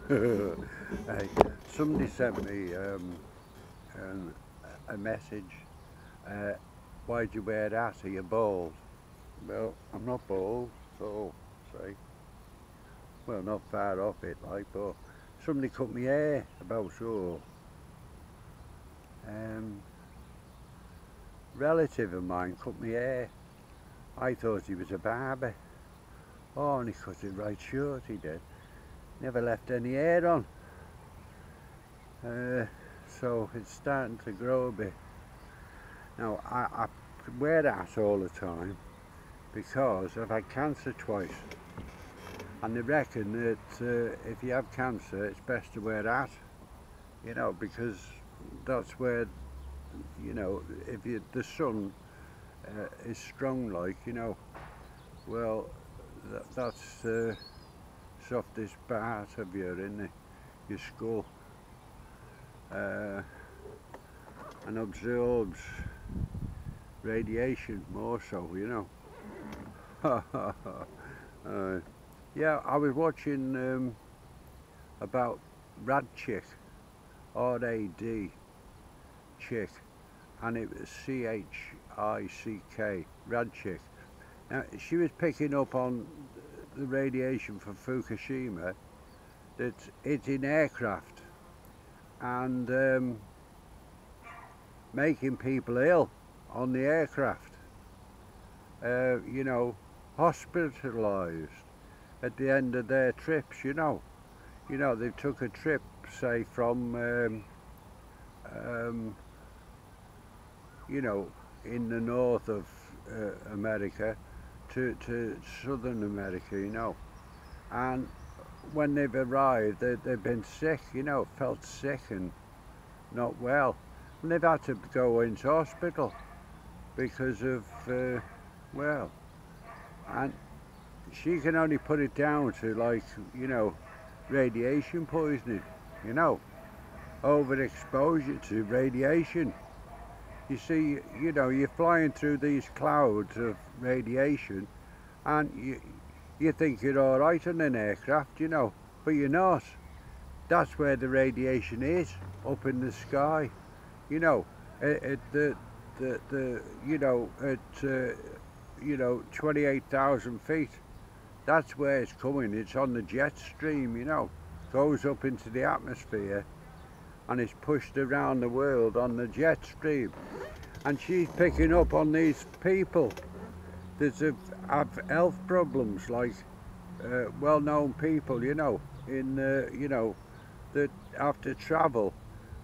Hey, somebody sent me a message. Uh, Why'd you wear that? Are you bald? Well, I'm not bald, so say. Well, not far off it, like, but somebody cut me hair about so. Um, Relative of mine cut me hair. I thought he was a barber. Oh, and he cut it right short, he did. Never left any hair on. So it's starting to grow a bit. Now, I wear that all the time because I've had cancer twice. And they reckon that if you have cancer, it's best to wear that, you know, because that's where, you know, if the sun is strong, like, you know, well, that's the softest part of your skull, and absorbs radiation more so, you know. Yeah, I was watching about Rad Chick, R-A-D, Chick, and it was C-H-I-C-K, Rad Chick. Now, she was picking up on the radiation from Fukushima that's hitting aircraft and making people ill on the aircraft, you know, hospitalised at the end of their trips, you know. You know, they took a trip, say, from, you know, in the north of America to southern America, you know. And when they've arrived, they've been sick, you know, felt sick and not well. And they've had to go into hospital because of, well, and she can only put it down to, like, you know, radiation poisoning, you know, overexposure to radiation. You see, you know, you're flying through these clouds of radiation and you think you're all right on an aircraft, you know, but you're not. That's where the radiation is, up in the sky, you know, at the you know, at you know, 28,000 feet. That's where it's coming. It's on the jet stream, you know, goes up into the atmosphere and it's pushed around the world on the jet stream. And she's picking up on these people that have health problems, like well-known people, you know, in you know, that have to travel.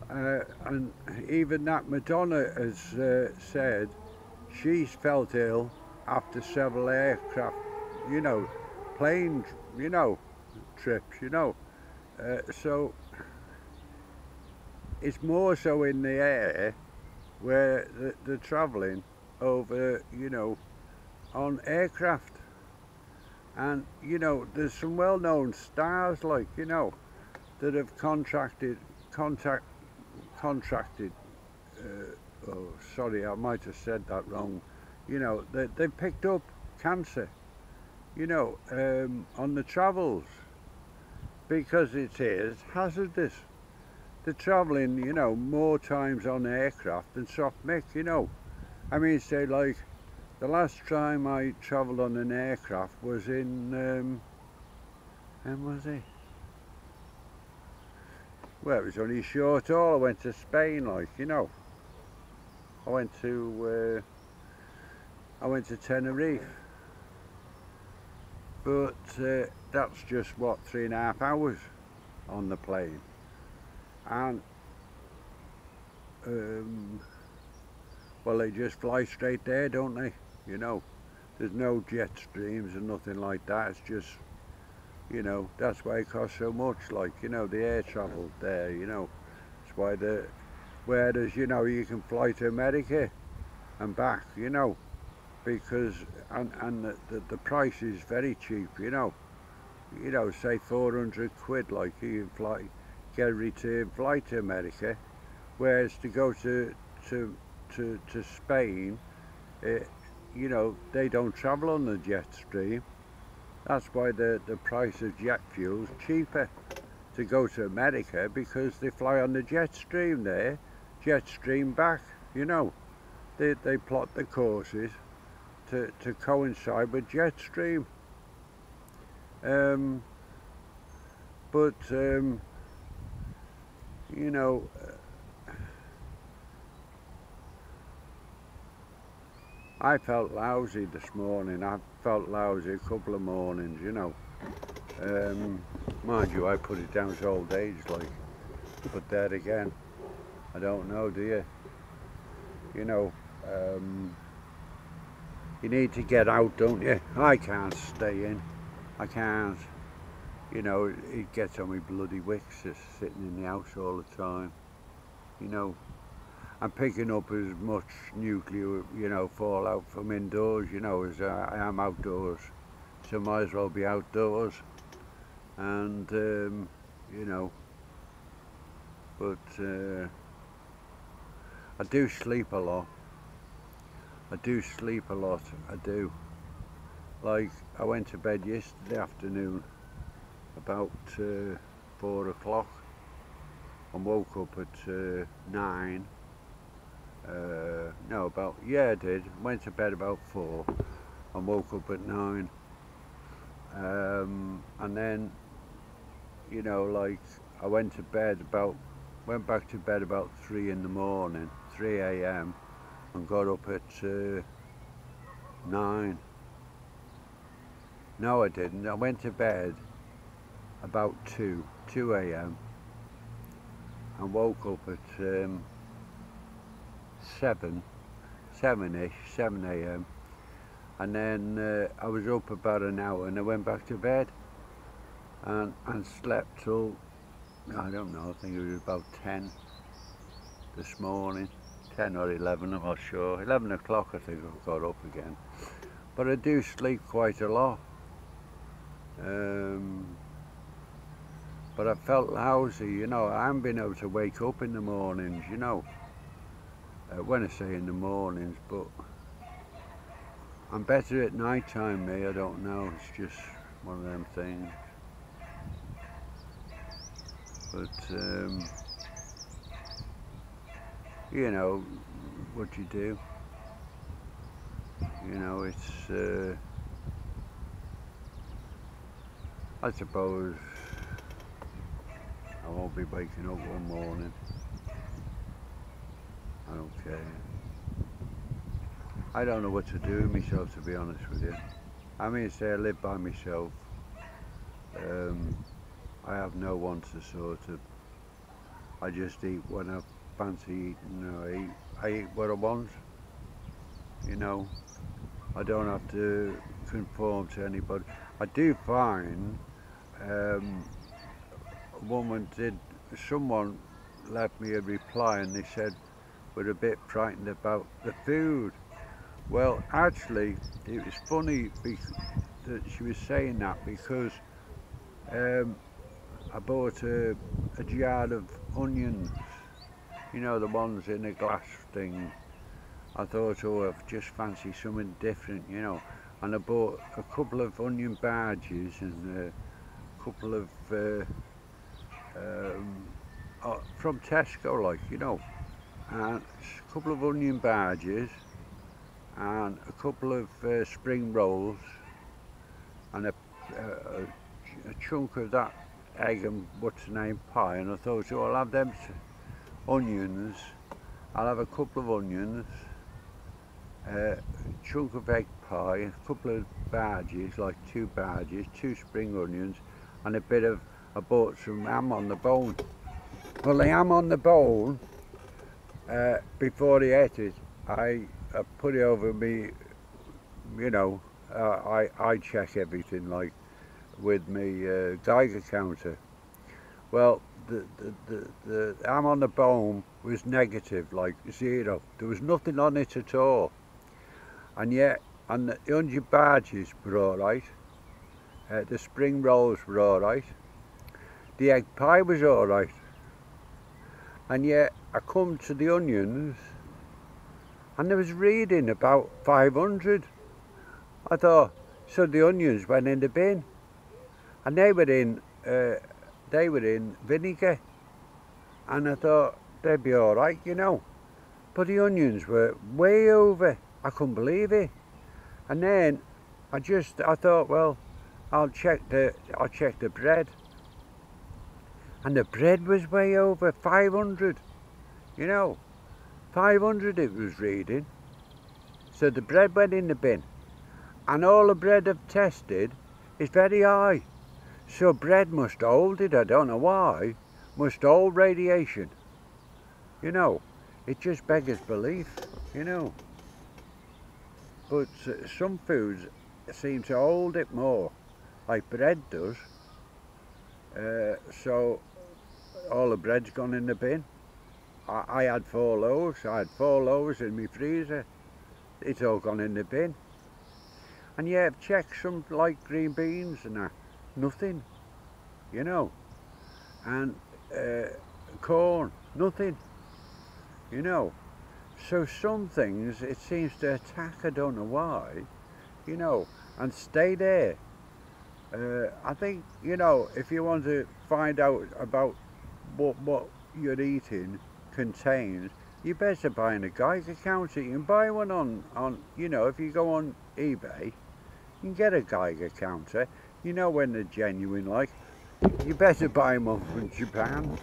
And even that Madonna has said she's felt ill after several aircraft, you know, plane, you know, trips, you know. So it's more so in the air where they're travelling over, you know, on aircraft. And, you know, there's some well-known stars, like, you know, that have contracted, oh, sorry, I might have said that wrong. You know, they've picked up cancer, you know, on the travels, because it is hazardous. They're travelling, you know, more times on aircraft than soft mix, you know. I mean, say, like, the last time I travelled on an aircraft was in, when was it? Well, it was only a short haul. I went to Spain, like, you know. I went to Tenerife. But that's just, what, 3.5 hours on the plane. And well, they just fly straight there, don't they? You know, there's no jet streams and nothing like that. It's just, you know, that's why it costs so much. Like, you know, the air travel there, you know. That's why whereas, you know, you can fly to America and back, you know, because and the price is very cheap, you know. You know, say 400 quid, like, you can get a return flight to America, whereas to go to Spain, you know, they don't travel on the jet stream. That's why the price of jet fuel is cheaper. to go to America because they fly on the jet stream there, jet stream back, you know. They plot the courses to coincide with jet stream. You know, I felt lousy this morning. I felt lousy a couple of mornings, you know. Mind you, I put it down to old age, like. But there again, I don't know, do you? You know, you need to get out, don't you? I can't stay in. I can't. You know, it gets on me bloody wicks just sitting in the house all the time. You know, I'm picking up as much nuclear, you know, fallout from indoors, you know, as I am outdoors. So might as well be outdoors. And, you know, but I do sleep a lot. I do sleep a lot, I do. Like, I went to bed yesterday afternoon about 4 o'clock and woke up at 9. No, about, yeah, I did. Went to bed about 4 and woke up at 9. And then, you know, like, I went back to bed about 3 in the morning, 3 a.m. and got up at 9. No, I didn't. I went to bed about 2 a.m. and woke up at 7-ish, 7 a.m. and then I was up about an hour and I went back to bed and slept till, I don't know, I think it was about 10 this morning, 10 or 11, I'm not sure. 11 o'clock I think I got up again. But I do sleep quite a lot. But I felt lousy, you know. I haven't been able to wake up in the mornings, you know. When I say in the mornings, but I'm better at night time, me, I don't know. It's just one of them things. But, you know, what you do. You know, it's, I suppose I won't be waking up one morning. I don't care. I don't know what to do with myself, to be honest with you. I mean, say I live by myself. I have no one to sort of, I just eat when I fancy eating, you know, I eat what I want, you know. I don't have to conform to anybody. I do find, someone left me a reply and they said, we're a bit frightened about the food. Well, actually, it was funny that she was saying that because I bought a jar of onions, you know, the ones in a glass thing. I thought, oh, I just fancy something different, you know. And I bought a couple of onion barges and a couple of, from Tesco, like, you know. And a couple of onion barges and a couple of spring rolls and a chunk of that egg and what's the name pie, and I thought, so I'll have them onions, I'll have a couple of onions, a chunk of egg pie, a couple of barges, like 2 barges, 2 spring onions, and a bit of, I bought some ham on the bone. Well, the ham on the bone, before he ate it, I put it over me, you know, I check everything like with me Geiger counter. Well, the ham on the bone was negative, like 0. There was nothing on it at all. And yet, and the 100 barges were all right. The spring rolls were all right. The egg pie was all right. And yet, I come to the onions, and there was reading about 500. I thought, so the onions went in the bin. And they were in they were in vinegar, and I thought they'd be all right, you know. But the onions were way over. I couldn't believe it. And then I thought, well, I'll check the bread, and the bread was way over 500. You know, 500 it was reading. So the bread went in the bin, and all the bread I've tested is very high. So bread must hold it. I don't know why. Must hold radiation. You know, it just beggars belief. You know. But some foods seem to hold it more, like bread does. So all the bread's gone in the bin. I had 4 loaves. I had 4 loaves in my freezer. It's all gone in the bin. And yeah, I've checked some like green beans and that. Nothing. You know. And corn. Nothing. You know. So some things it seems to attack. I don't know why. You know. And stay there. I think, you know, if you want to find out about what you're eating contains, you better buy a Geiger counter. You can buy one on you know, if you go on eBay, you can get a Geiger counter. You know when they're genuine, like. You better buy them from Japan,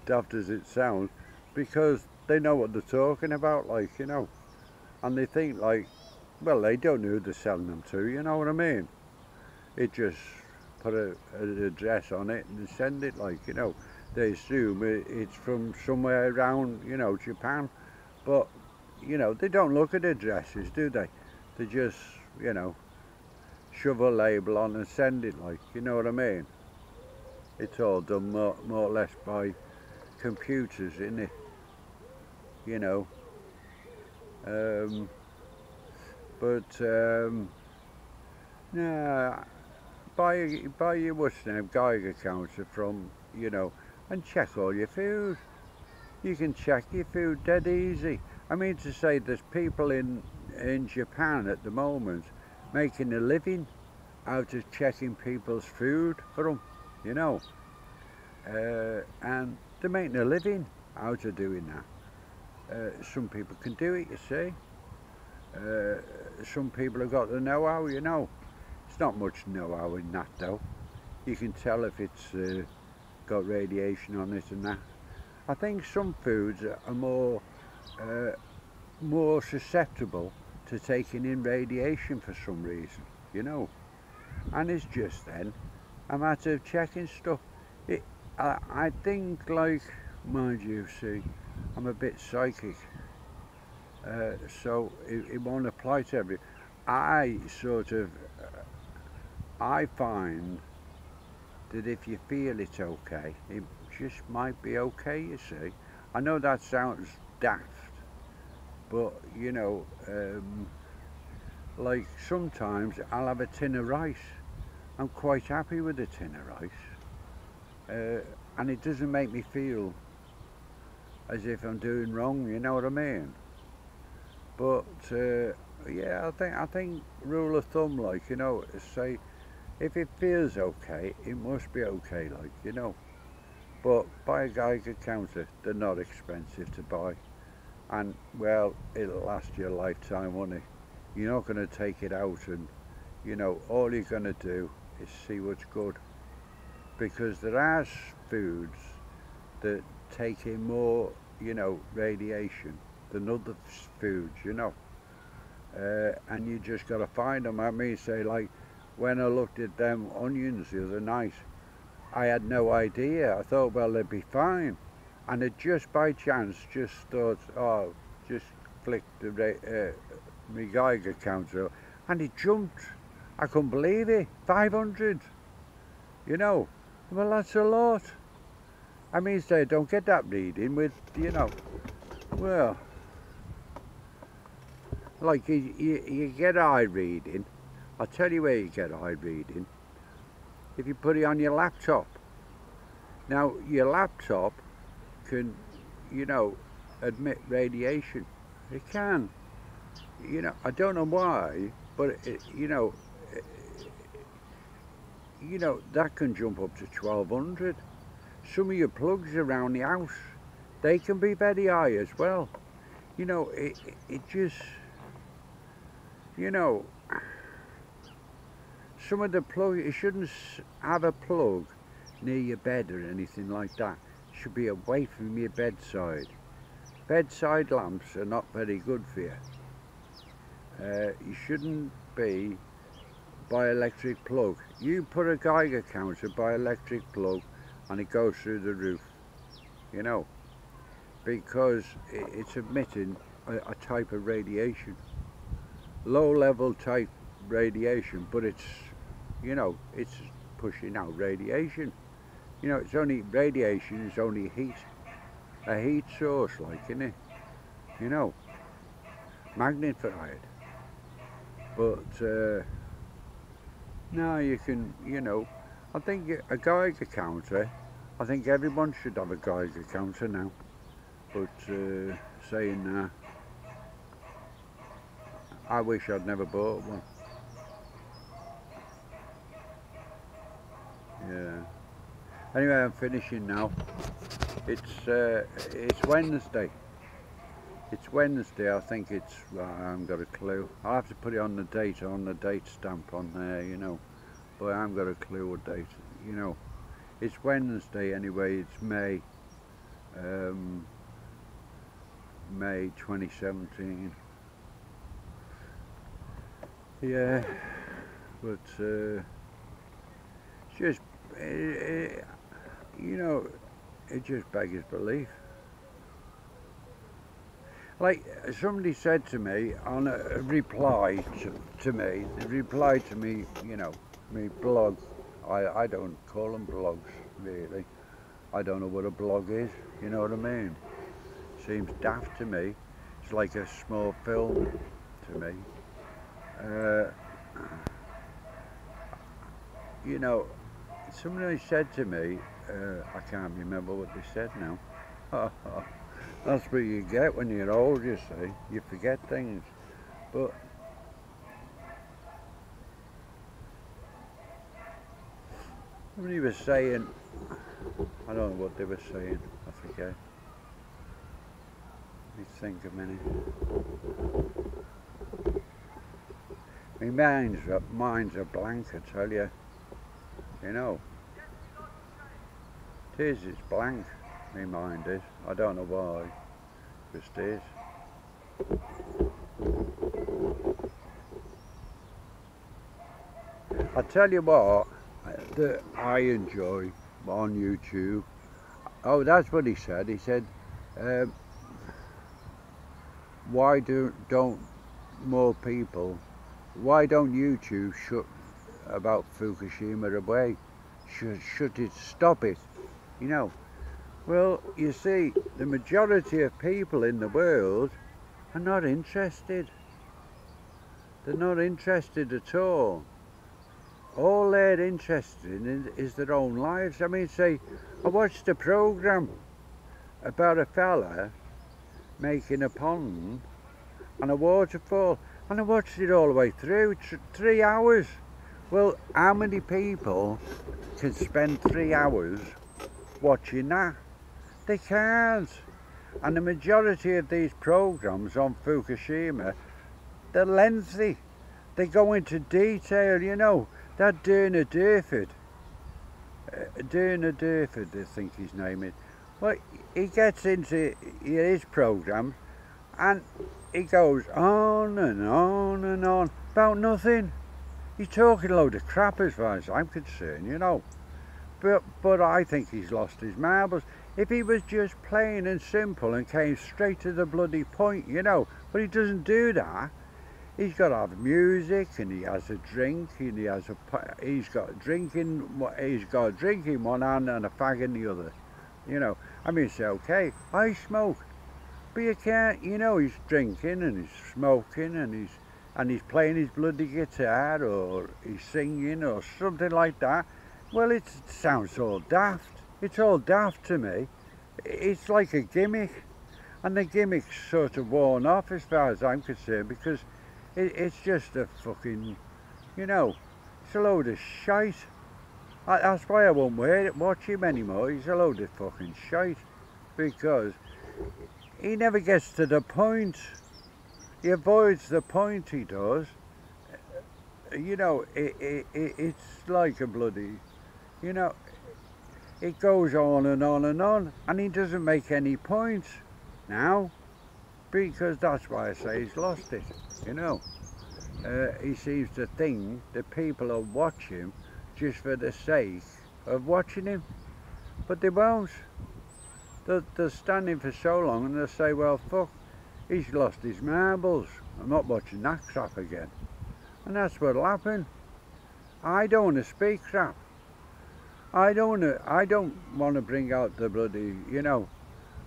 daft as it sounds, because they know what they're talking about, like, you know, and they think, like, well, they don't know who they're selling them to, you know what I mean? It just put an address on it and send it, like, you know. They assume it's from somewhere around, you know, Japan, but, you know, they don't look at addresses, do they? They just, you know, shove a label on and send it, like, you know what I mean? It's all done more or less by computers, isn't it? You know. Nah, buy your what's name Geiger counter from, you know, and check all your food. You can check your food dead easy. I mean to say, there's people in Japan at the moment making a living out of checking people's food for them, you know. And they're making a living out of doing that. Some people can do it, you see. Some people have got the know-how, you know. It's not much know-how in that though. You can tell if it's got radiation on it and that. I think some foods are more susceptible to taking in radiation for some reason, you know. And it's just then a matter of checking stuff. I think, like, mind you, see, I'm a bit psychic, so it won't apply to everyone. I find that if you feel it's okay, it just might be okay, you see. I know that sounds daft, but, you know, like sometimes I'll have a tin of rice. I'm quite happy with a tin of rice, and it doesn't make me feel as if I'm doing wrong, you know what I mean? But yeah, I think rule of thumb, like, you know, say if it feels okay, it must be okay, like, you know. But buy a Geiger counter. They're not expensive to buy, and well, it'll last you a lifetime, won't it? You're not going to take it out, and, you know, all you're going to do is see what's good, because there are foods that take in more, you know, radiation than other foods, you know, and you just got to find them. I mean, say, like, when I looked at them onions the other night, I had no idea. I thought, well, they'd be fine, and it just by chance just thought, oh, just flicked the my Geiger counter, and it jumped. I couldn't believe it. 500, you know. Well, that's a lot. I mean, say, don't get that reading with, you know, well, like you get eye reading. I'll tell you where you get eye reading. If you put it on your laptop. Now, your laptop can, you know, emit radiation. It can. You know, I don't know why, but it, you know, you know, that can jump up to 1200. Some of your plugs around the house, they can be very high as well. You know, it just, you know, some of the plug, you shouldn't have a plug near your bed or anything like that. It should be away from your bedside. Bedside lamps are not very good for you. You shouldn't be by electric plug. You put a Geiger counter by electric plug and it goes through the roof, you know, because it's emitting a type of radiation, low level type radiation, but it's, you know, it's pushing out radiation. You know, it's only radiation, it's only heat, a heat source, like, isn't it? You know, magnified. But now you can, you know, I think a Geiger counter, I think everyone should have a Geiger counter now. But saying that, I wish I'd never bought one. Yeah. Anyway, I'm finishing now. It's Wednesday. It's Wednesday. I think it's. Well, I haven't got a clue. I'll have to put it on the date stamp on there, you know. But I haven't got a clue what date. You know, it's Wednesday anyway. It's May. May 2017. Yeah, but it's just, you know, it just beggars belief. Like somebody said to me on a reply to me, they replied to me, you know, me blog. I don't call them blogs really. I don't know what a blog is. You know what I mean? Seems daft to me. It's like a small film to me. You know, somebody said to me, I can't remember what they said now. That's what you get when you're old, you see. You forget things. But somebody was saying, I don't know what they were saying, I forget. Let me think a minute. My mind's a blank, I tell you. You know. It's blank, my mind is. I don't know why. It just is. I tell you what, that I enjoy on YouTube. Oh, that's what he said. He said, why don't more people, why don't YouTube shut about Fukushima away? Should it stop it? You know, well, you see, the majority of people in the world are not interested. They're not interested at all. All they're interested in is their own lives. I mean, say, I watched a program about a fella making a pond and a waterfall, and I watched it all the way through, 3 hours. Well, how many people can spend 3 hours watching that? They can't. And the majority of these programs on Fukushima, they're lengthy. They go into detail, you know. That Dana Durford, I think his name is. Well, he gets into his programs and he goes on and on and on about nothing. He's talking a load of crap as far as I'm concerned, you know. But I think he's lost his marbles. If he was just plain and simple and came straight to the bloody point, you know, but he doesn't do that. He's got to have music, and he has a drink, and he's got a drink in one hand and a fag in the other. You know, I mean, it's okay. I smoke, but you can't. You know, he's drinking and he's smoking and he's playing his bloody guitar or he's singing or something like that. Well, it sounds all daft. It's all daft to me. It's like a gimmick, and the gimmick's sort of worn off as far as I'm concerned, because it's just a fucking, you know, it's a load of shite. That's why I won't watch him anymore. He's a load of fucking shite. Because he never gets to the point. He avoids the point, he does. You know, it's like a bloody, you know, it goes on and on and on, and he doesn't make any points now, because that's why I say he's lost it, you know. He seems to think that people will watch him just for the sake of watching him, but they won't. They'll stand him for so long and they'll say, well, fuck, he's lost his marbles, I'm not watching that crap again. And that's what'll happen. I don't want to speak crap. I don't want to bring out the bloody, you know,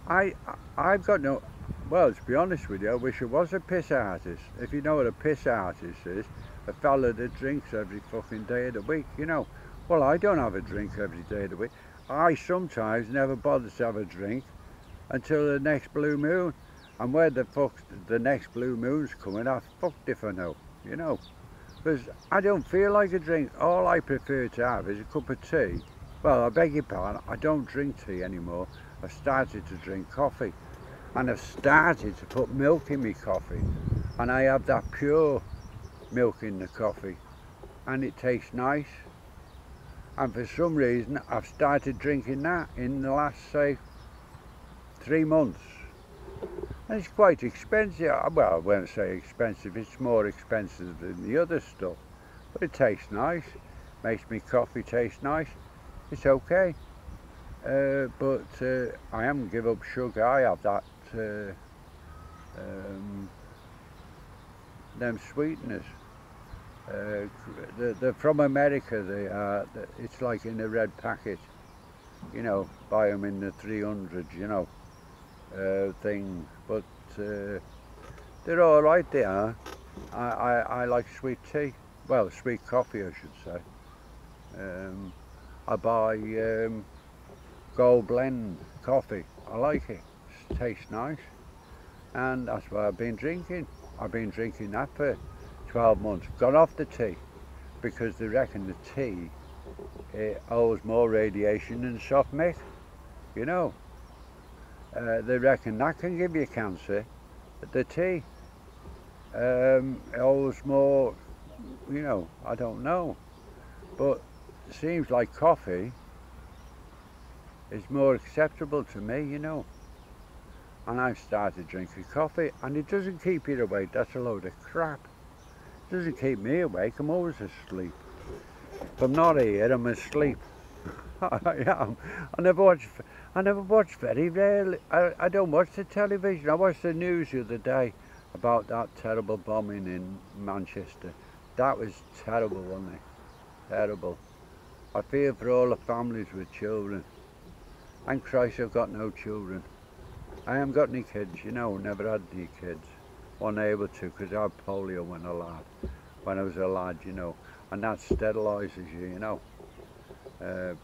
I've got no, well, to be honest with you, I wish I was a piss artist. If you know what a piss artist is, a fella that drinks every fucking day of the week, you know. Well, I don't have a drink every day of the week. I sometimes never bother to have a drink until the next blue moon. And where the fuck the next blue moon's coming, I'm fucked if I know, you know. Because I don't feel like a drink. All I prefer to have is a cup of tea. Well, I beg your pardon, I don't drink tea anymore. I've started to drink coffee. And I've started to put milk in my coffee. And I have that pure milk in the coffee. And it tastes nice. And for some reason, I've started drinking that in the last, say, 3 months. And it's quite expensive. Well, I won't say expensive, it's more expensive than the other stuff. But it tastes nice, makes me coffee taste nice. It's okay. But I haven't given up sugar. I have that, them sweeteners. They're from America, they are. It's like in a red packet. You know, buy them in the 300s, you know. Thing, but they're all right. They are. I like sweet tea. Well, sweet coffee, I should say. I buy Gold Blend coffee. I like it. It tastes nice, and that's what I've been drinking. I've been drinking that for 12 months. Got off the tea because they reckon the tea holds more radiation than soft milk. You know. They reckon that can give you cancer. The tea holds more, you know, I don't know. But it seems like coffee is more acceptable to me, you know. And I've started drinking coffee, and it doesn't keep you awake. That's a load of crap. It doesn't keep me awake. I'm always asleep. If I'm not here, I'm asleep. I am. I never watch very rarely. I don't watch the television. I watched the news the other day about that terrible bombing in Manchester. That was terrible, wasn't it? Terrible. I feel for all the families with children. Thank Christ I've got no children. I haven't got any kids, you know, never had any kids. Wasn't able to because I had polio when I was a lad, you know. And that sterilises you, you know. No.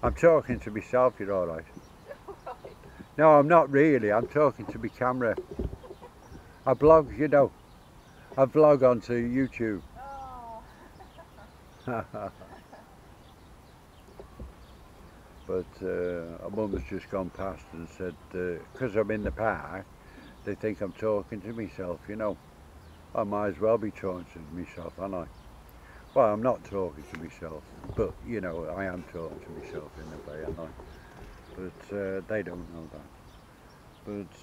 I'm talking to myself, you're all right. No, I'm not really. I'm talking to my camera. I blog, you know. I vlog onto YouTube. But a woman's just gone past and said, because I'm in the park, they think I'm talking to myself, you know. I might as well be talking to myself, aren't I? Well, I'm not talking to myself, but, you know, I am talking to myself in a way, aren't I? But they don't know that. But,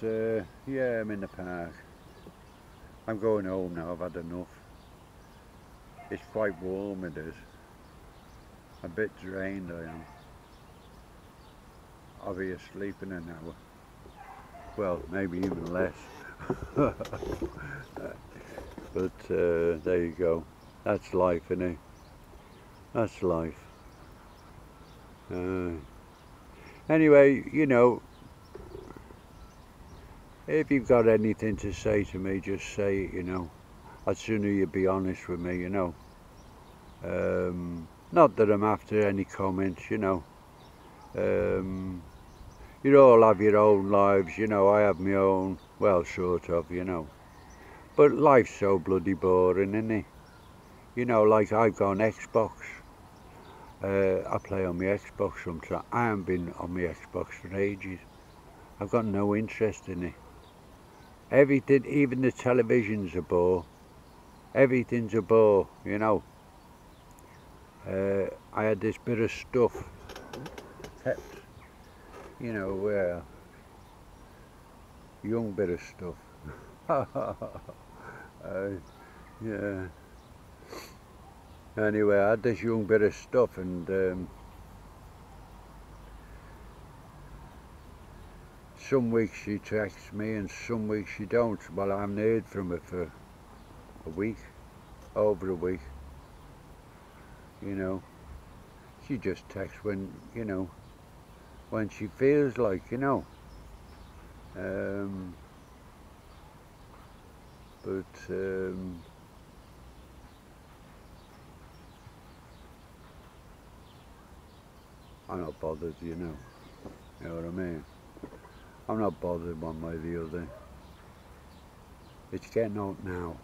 yeah, I'm in the park. I'm going home now, I've had enough. It's quite warm, it is. A bit drained, I am. I'll be asleep in an hour. Well, maybe even less. But there you go. That's life, isn't it? That's life. Anyway, you know, if you've got anything to say to me, just say it, you know. I'd sooner you be honest with me, you know. Not that I'm after any comments, you know. You all have your own lives, you know. I have my own, well, sort of, you know. But life's so bloody boring, isn't it? You know, like I've got an Xbox. I play on my Xbox sometimes. I haven't been on my Xbox for ages. I've got no interest in it. Everything, even the television's a bore. Everything's a bore, you know. I had this bit of stuff kept, you know, young bit of stuff. Yeah. Anyway, I had this young bit of stuff, and some weeks she texts me and some weeks she don't. Well, I haven't heard from her for a week, over a week, you know. She just texts when, you know, when she feels like, you know. I'm not bothered, you know. You know what I mean? I'm not bothered one way or the other. It's getting hot now.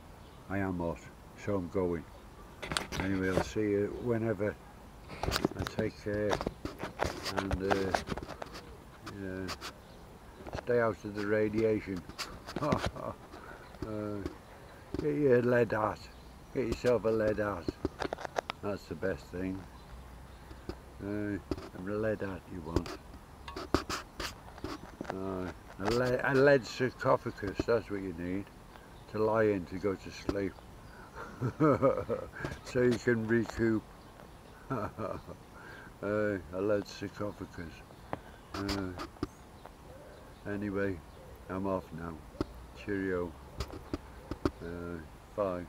I am hot, so I'm going. Anyway, I'll see you whenever. And take care. And stay out of the radiation. Get your lead hat. Get yourself a lead hat. That's the best thing. A lead hat you want. A lead sarcophagus, that's what you need. To lie in to go to sleep. So you can recoup. A lead sarcophagus. Anyway, I'm off now. Cheerio. Bye.